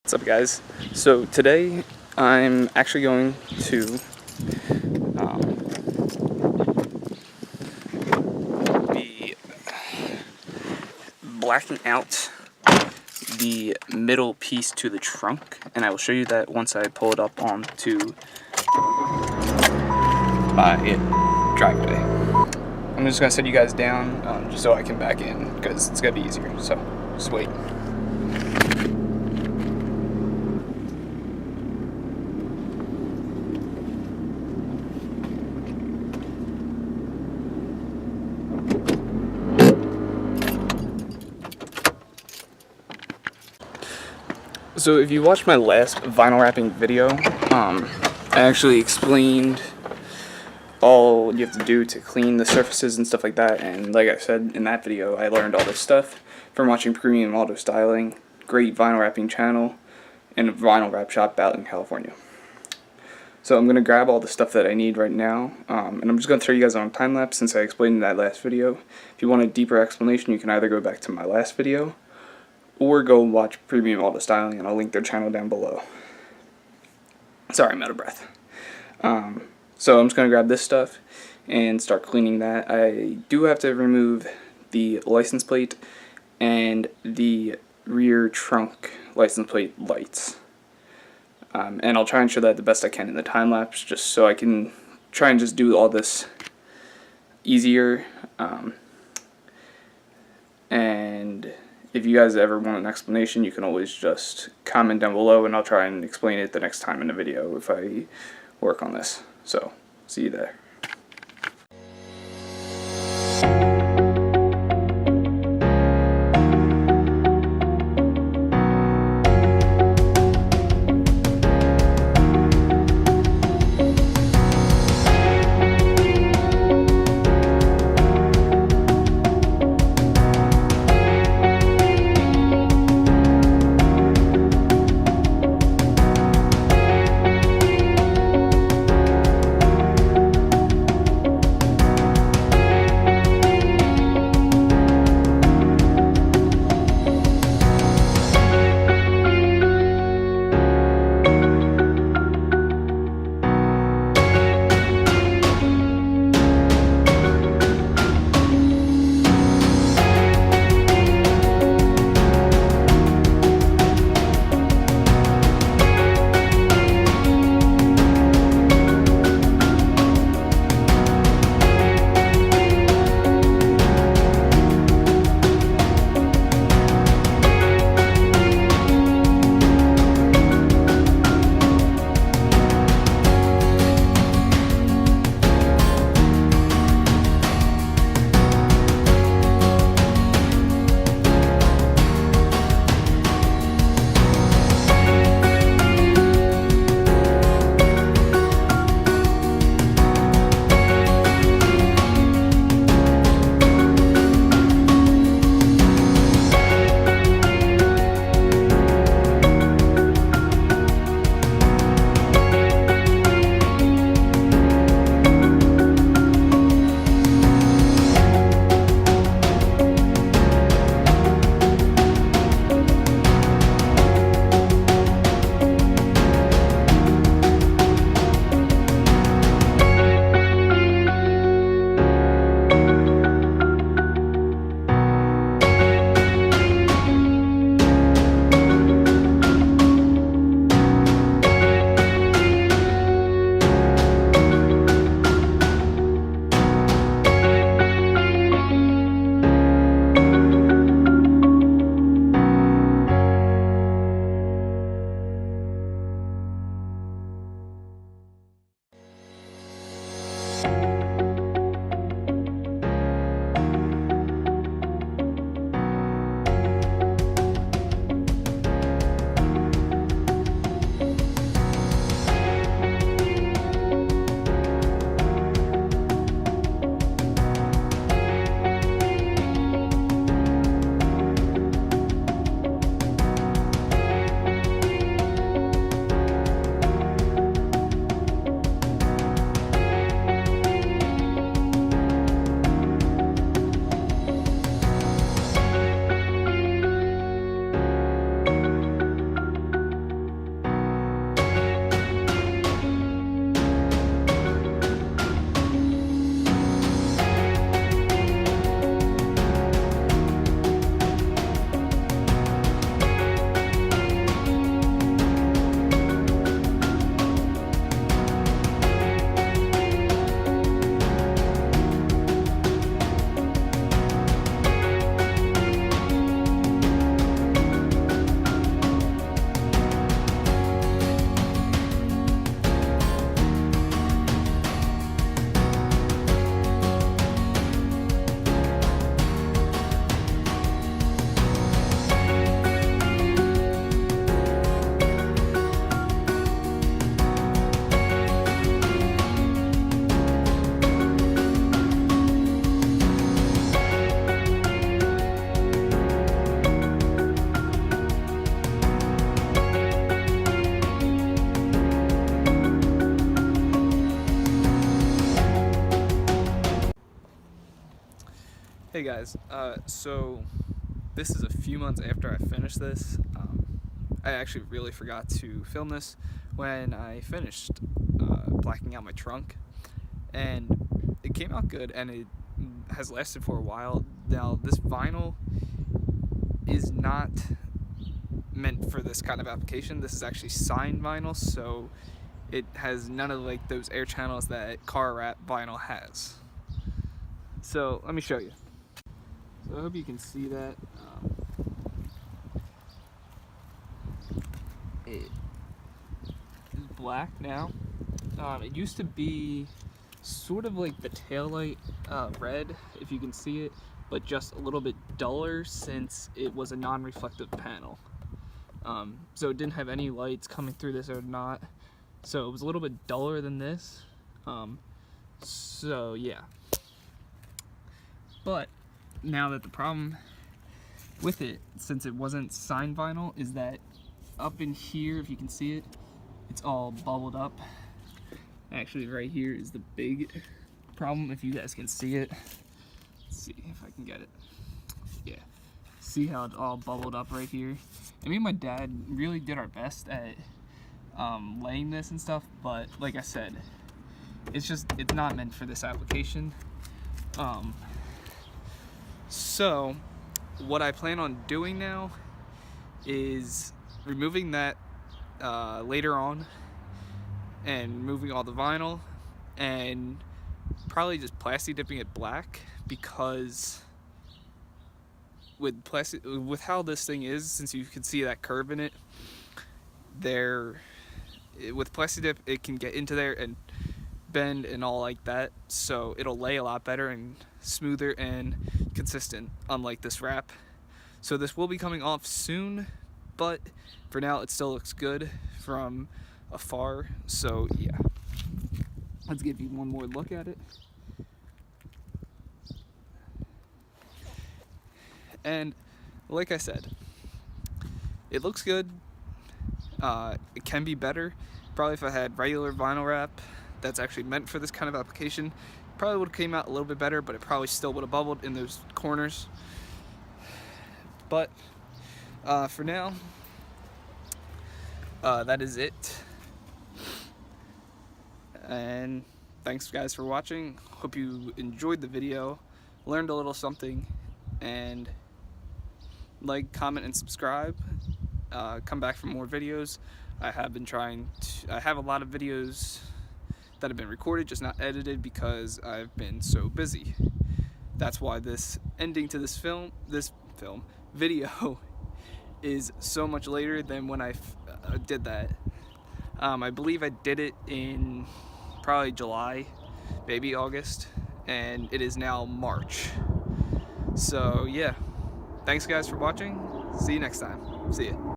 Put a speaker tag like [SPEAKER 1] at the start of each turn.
[SPEAKER 1] What's up, guys? So today I'm actually going to be blacking out the middle piece to the trunk, and I will show you that once I pull it up onto my driveway. I'm just going to set you guys down just so I can back in, because it's going to be easier, so just wait. So if you watched my last vinyl wrapping video, I actually explained all you have to do to clean the surfaces and stuff like that, and like I said in that video, I learned all this stuff from watching Premium Auto Styling, great vinyl wrapping channel, and a vinyl wrap shop out in California. So I'm going to grab all the stuff that I need right now, and I'm just going to throw you guys on a time lapse since I explained in that last video. If you want a deeper explanation, you can either go back to my last video, or go watch Premium Auto Styling, and I'll link their channel down below. Sorry, I'm out of breath. So I'm just going to grab this stuff and start cleaning that. I do have to remove the license plate and the rear trunk license plate lights. And I'll try and show that the best I can in the time lapse, just so I can try and just do all this easier. And if you guys ever want an explanation, you can always just comment down below, and I'll try and explain it the next time in the video if I work on this. So, see you there. Hey guys, so this is a few months after I finished this. I actually really forgot to film this when I finished blacking out my trunk, and it came out good, and it has lasted for a while. Now this vinyl is not meant for this kind of application. This is actually signed vinyl, so it has none of like those air channels that car wrap vinyl has. So let me show you. So I hope you can see that. It is black now. It used to be sort of like the taillight red, if you can see it, but just a little bit duller since it was a non-reflective panel. So it didn't have any lights coming through this or not. So it was a little bit duller than this. So yeah. But now that the problem with it, since it wasn't signed vinyl, is that up in here, if you can see it, it's all bubbled up. Actually, right here is the big problem, if you guys can see it. Let's see if I can get it. Yeah. See how it's all bubbled up right here? And me and my dad really did our best at laying this and stuff, but like I said, it's not meant for this application. So what I plan on doing now is removing that later on and removing all the vinyl and probably just plastic dipping it black, because with how this thing is, since you can see that curve in it, with plastic dip it can get into there and bend and all like that, so it'll lay a lot better and smoother and consistent, unlike this wrap. So this will be coming off soon, but for now it still looks good from afar. So yeah, let's give you one more look at it. And like I said, it looks good. It can be better. Probably if I had regular vinyl wrap that's actually meant for this kind of application, probably would have came out a little bit better, but it probably still would have bubbled in those corners. But for now, that is it. And thanks guys for watching. Hope you enjoyed the video, learned a little something, and like, comment, and subscribe. Come back for more videos. I have a lot of videos that have been recorded, just not edited, because I've been so busy. That's why this ending to this video is so much later than when I did that. I believe I did it in probably July, maybe August, and it is now March. So yeah, thanks guys for watching. See you next time. See ya.